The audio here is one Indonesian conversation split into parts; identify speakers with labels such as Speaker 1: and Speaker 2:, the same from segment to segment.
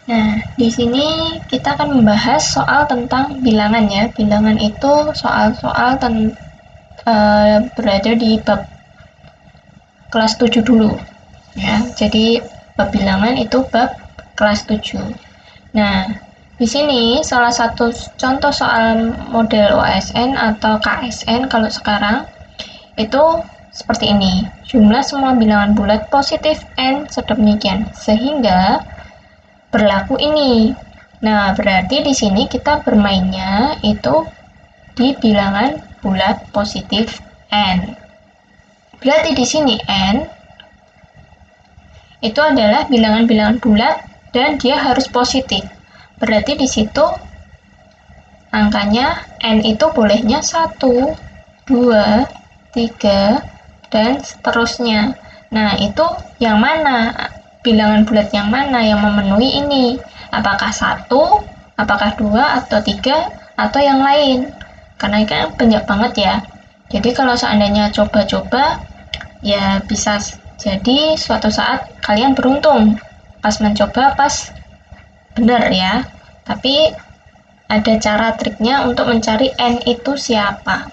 Speaker 1: Nah, di sini kita akan membahas soal tentang bilangan ya. Bilangan itu soal-soal berada di bab kelas 7 dulu. Ya, jadi bab bilangan itu bab kelas 7. Nah, di sini salah satu contoh soal model OSN atau KSN kalau sekarang itu seperti ini. Jumlah semua bilangan bulat positif N sedemikian sehingga berlaku ini. Nah, berarti di sini kita bermainnya itu di bilangan bulat positif N. Berarti di sini N itu adalah bilangan-bilangan bulat dan dia harus positif. Berarti di situ angkanya N itu bolehnya 1, 2, 3, dan seterusnya. Nah, itu yang mana? Bilangan bulat yang mana yang memenuhi ini? Apakah 1, apakah 2, atau 3, atau yang lain? Karena ini kan banyak banget ya. Jadi kalau seandainya coba-coba, ya bisa jadi suatu saat kalian beruntung pas mencoba pas benar ya. Tapi ada cara triknya untuk mencari N itu siapa.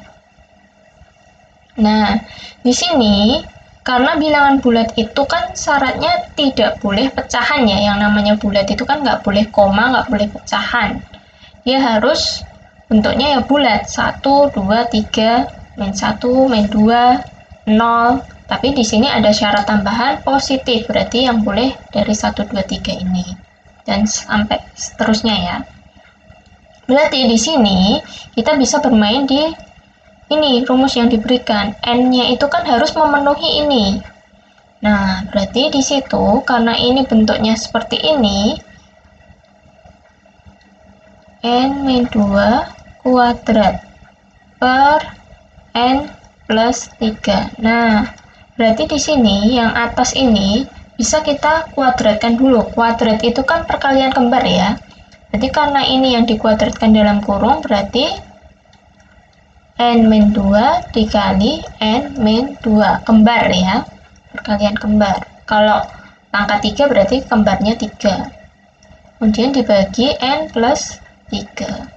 Speaker 1: Nah, di sini karena bilangan bulat itu kan syaratnya tidak boleh pecahan ya. Yang namanya bulat itu kan nggak boleh koma, nggak boleh pecahan. Dia harus bentuknya ya bulat. 1, 2, 3, min 1, min 2, 0. Tapi di sini ada syarat tambahan positif. Berarti yang boleh dari 1, 2, 3 ini. Dan sampai seterusnya ya. Berarti di sini kita bisa bermain di ini rumus yang diberikan. N-nya itu kan harus memenuhi ini. Nah, berarti di situ karena ini bentuknya seperti ini, N-2 kuadrat per N plus 3. Nah, berarti di sini yang atas ini bisa kita kuadratkan dulu. Kuadrat itu kan perkalian kembar ya. Jadi karena ini yang dikuadratkan dalam kurung, berarti N-2 dikali N-2 kembar ya, perkalian kembar. Kalau pangkat 3 berarti kembarnya 3. Kemudian dibagi N plus 3.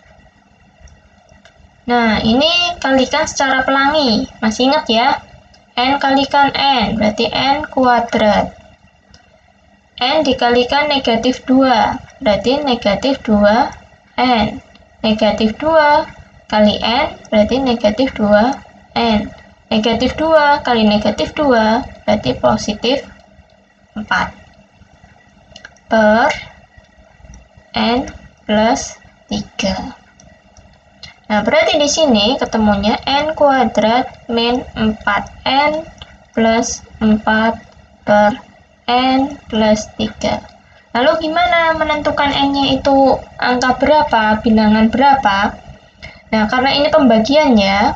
Speaker 1: Nah, ini kalikan secara pelangi. Masih ingat ya? N kalikan N berarti N kuadrat. N dikalikan negatif 2 berarti negatif 2 N. Negatif 2 kali N berarti negatif 2 N. Negatif 2 kali negatif 2 berarti positif 4 per N plus 3. Nah, berarti di sini ketemunya N kuadrat min 4N plus 4 per N plus 3. Lalu gimana menentukan N-nya itu angka berapa, bilangan berapa? Nah, karena ini pembagiannya,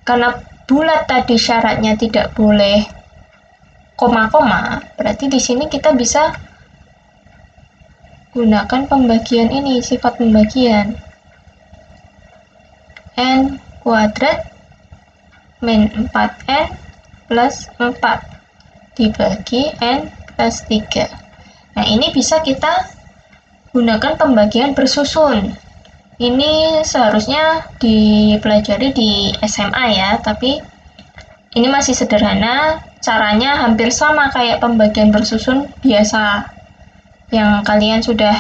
Speaker 1: karena bulat tadi syaratnya tidak boleh koma-koma, berarti di sini kita bisa gunakan pembagian ini, sifat pembagian. N kuadrat min 4N plus 4 dibagi N plus 3. Nah, ini bisa kita gunakan pembagian bersusun. Ini seharusnya dipelajari di SMA ya, tapi ini masih sederhana, caranya hampir sama kayak pembagian bersusun biasa yang kalian sudah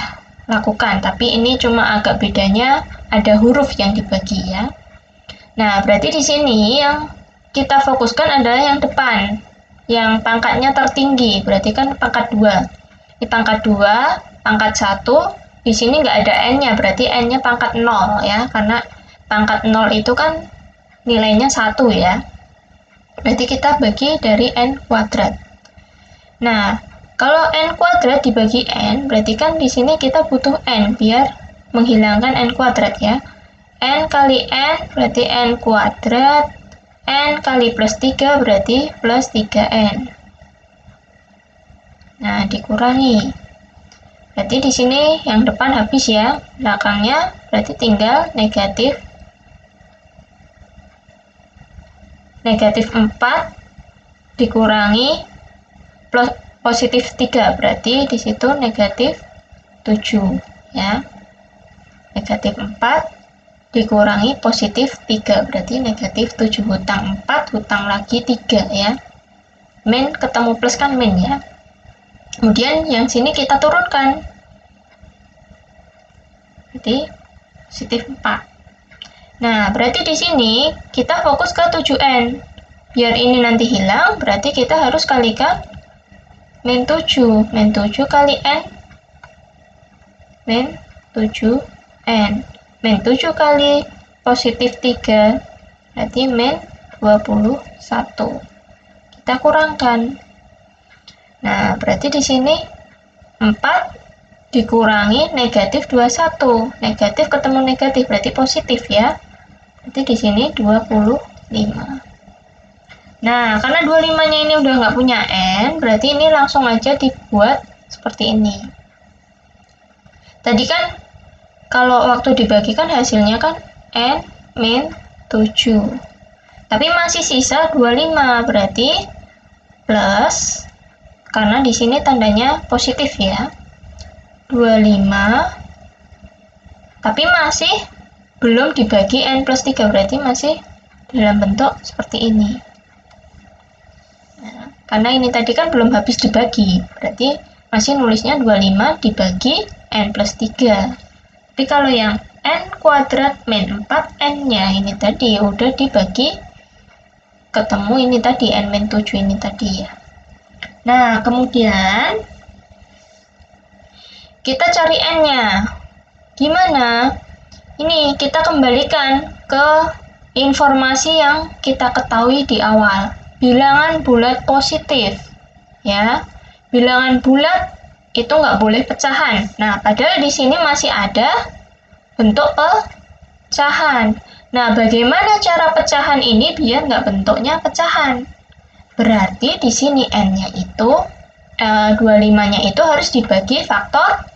Speaker 1: lakukan, tapi ini cuma agak bedanya ada huruf yang dibagi ya. Nah, berarti di sini yang kita fokuskan adalah yang depan, yang pangkatnya tertinggi, berarti kan pangkat 2. Di pangkat 2, pangkat 1, di sini nggak ada N-nya, berarti N-nya pangkat 0 ya, karena pangkat 0 itu kan nilainya 1 ya. Berarti kita bagi dari N kuadrat. Nah, kalau N kuadrat dibagi N, berarti kan di sini kita butuh N biar menghilangkan N kuadrat ya. N kali N berarti N kuadrat, N kali plus 3 berarti plus 3N. Nah, dikurangi. Berarti di sini yang depan habis ya, belakangnya berarti tinggal negatif 4 dikurangi plus positif 3, berarti di situ negatif 7 ya. Negatif 4 dikurangi positif 3, berarti negatif 7. Hutang 4, hutang lagi 3 ya. Min ketemu plus kan min ya. Kemudian yang sini kita turunkan, berarti positif 4. Nah, berarti di sini kita fokus ke 7n. Biar ini nanti hilang, berarti kita harus kalikan min 7. Min 7 kali n, min 7n. Min 7 kali positif 3, berarti min 21. Kita kurangkan. Nah, berarti di sini 4 dikurangi negatif 21. Negatif ketemu negatif, berarti positif ya. Berarti di sini 25. Nah, karena 25-nya ini udah nggak punya n, berarti ini langsung aja dibuat seperti ini. Tadi kan kalau waktu dibagikan hasilnya kan n min 7. Tapi masih sisa 25, berarti plus, karena di sini tandanya positif ya. 25, tapi masih belum dibagi n plus 3, berarti masih dalam bentuk seperti ini. Nah, karena ini tadi kan belum habis dibagi, berarti masih nulisnya 25 dibagi n plus 3. Tapi kalau yang n kuadrat min 4n-nya ini tadi udah dibagi ketemu ini tadi, n min 7 ini tadi ya. Nah, kemudian kita cari n-nya. Gimana? Ini kita kembalikan ke informasi yang kita ketahui di awal. Bilangan bulat positif. Ya. Bilangan bulat itu nggak boleh pecahan. Nah, padahal di sini masih ada bentuk pecahan. Nah, bagaimana cara pecahan ini biar nggak bentuknya pecahan? Berarti di sini n-nya itu 25-nya itu harus dibagi faktornya.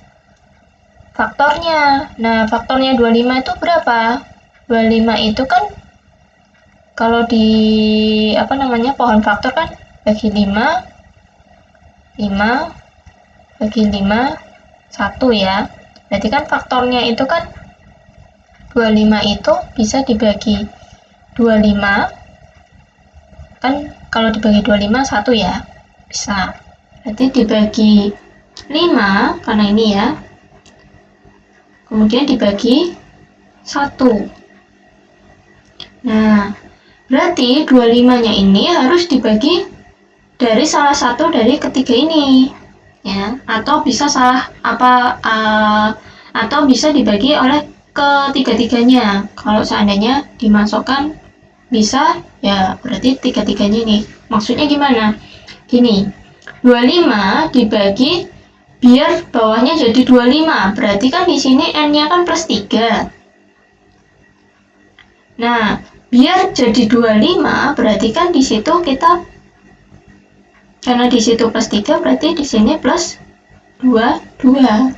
Speaker 1: Nah, faktornya 25 itu berapa? 25 itu kan kalau di pohon faktor kan bagi 5 bagi 5 1 ya. Berarti kan faktornya itu kan 25 itu bisa dibagi 25. Kan kalau dibagi 25 1 ya. Bisa. Berarti dibagi 5 karena ini ya. Kemudian dibagi 1. Nah, berarti 25-nya ini harus dibagi dari salah satu dari ketiga ini. Ya, atau bisa atau bisa dibagi oleh ketiga-tiganya. Kalau seandainya dimasukkan bisa, ya berarti tiga-tiganya ini. Maksudnya gimana? Gini, 25 dibagi biar bawahnya jadi 25. Berarti kan di sini n-nya kan plus 3. Nah, biar jadi 25, berarti kan di situ kita, karena di situ plus 3, berarti di sini plus 22.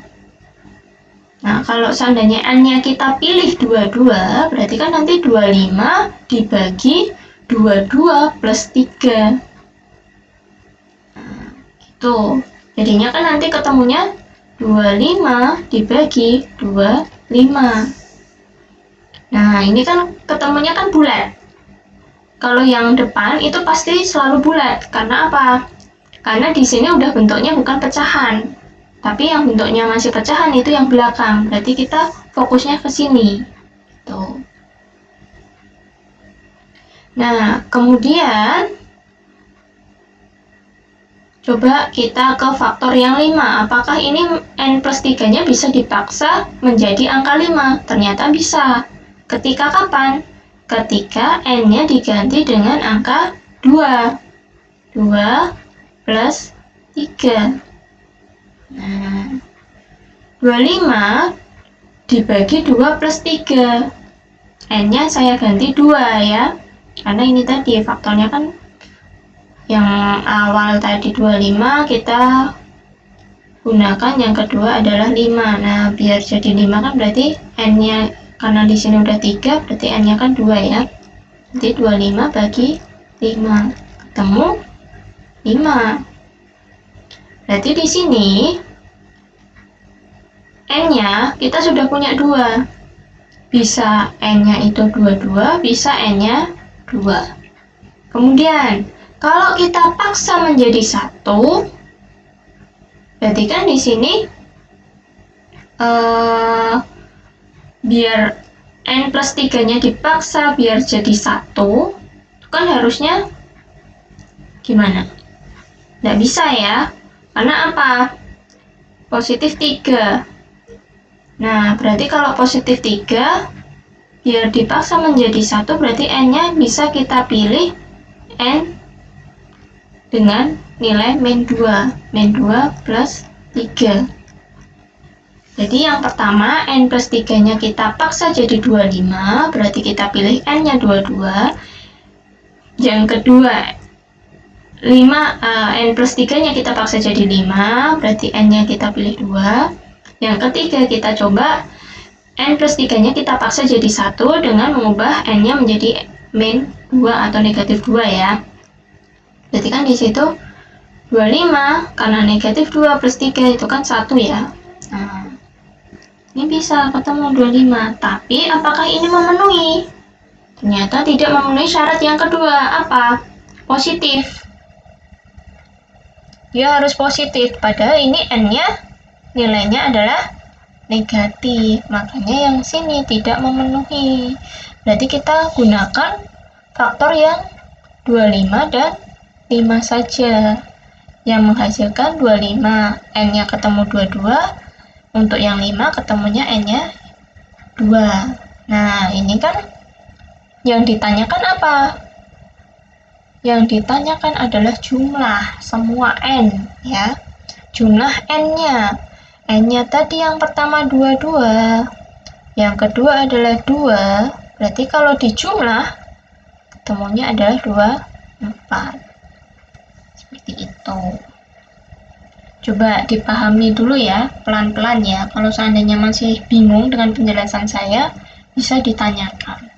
Speaker 1: Nah, kalau seandainya n-nya kita pilih 22, berarti kan nanti 25 dibagi 22 plus 3. Nah, gitu. Jadinya kan nanti ketemunya 25 dibagi 25. Nah, ini kan ketemunya kan bulat. Kalau yang depan itu pasti selalu bulat. Karena apa? Karena di sini udah bentuknya bukan pecahan. Tapi yang bentuknya masih pecahan itu yang belakang. Berarti kita fokusnya ke sini. Tuh. Nah, kemudian coba kita ke faktor yang 5. Apakah ini n plus 3-nya bisa dipaksa menjadi angka 5? Ternyata bisa. Ketika kapan? Ketika n-nya diganti dengan angka 2. 2 plus 3. Nah, 25 dibagi 2 plus 3. N-nya saya ganti 2 ya. Karena ini tadi faktornya kan yang awal tadi 25, kita gunakan yang kedua adalah 5. Nah, biar jadi 5 kan berarti n-nya, karena di sini udah 3, berarti n-nya kan 2 ya. Jadi 25 bagi 5 ketemu 5. Berarti di sini N-nya kita sudah punya 2. Bisa N-nya itu 22, bisa N-nya 2. Kemudian, kalau kita paksa menjadi 1, berarti kan di sini biar N plus 3-nya dipaksa biar jadi 1, kan harusnya gimana? Nggak bisa ya, karena apa? Positif 3. Nah, berarti kalau positif 3, biar dipaksa menjadi 1, berarti N-nya bisa kita pilih N dengan nilai min 2. Min 2 plus 3. Jadi yang pertama, N plus 3-nya kita paksa jadi 25, berarti kita pilih N-nya 22. Yang kedua, N plus 3-nya kita paksa jadi 5, berarti N-nya kita pilih 2. Yang ketiga, kita coba N plus 3-nya kita paksa jadi 1 dengan mengubah N-nya menjadi min 2 atau negatif 2 ya. Berarti kan di situ 25, karena negatif 2 plus 3 itu kan 1 ya. Nah, ini bisa ketemu 25. Tapi apakah ini memenuhi? Ternyata tidak memenuhi syarat yang kedua. Apa? Positif. Dia harus positif, padahal ini N-nya nilainya adalah negatif, makanya yang sini tidak memenuhi. Berarti kita gunakan faktor yang 25 dan 5 saja, yang menghasilkan 25. N-nya ketemu 22, untuk yang 5 ketemunya N-nya 2. Nah, ini kan yang ditanyakan apa? Yang ditanyakan adalah jumlah semua N ya. Jumlah N-nya. N-nya tadi yang pertama 22, yang kedua adalah 2, berarti kalau dijumlah ketemunya adalah 24. Seperti itu. Coba dipahami dulu ya, pelan-pelan ya. Kalau seandainya masih bingung dengan penjelasan saya, bisa ditanyakan.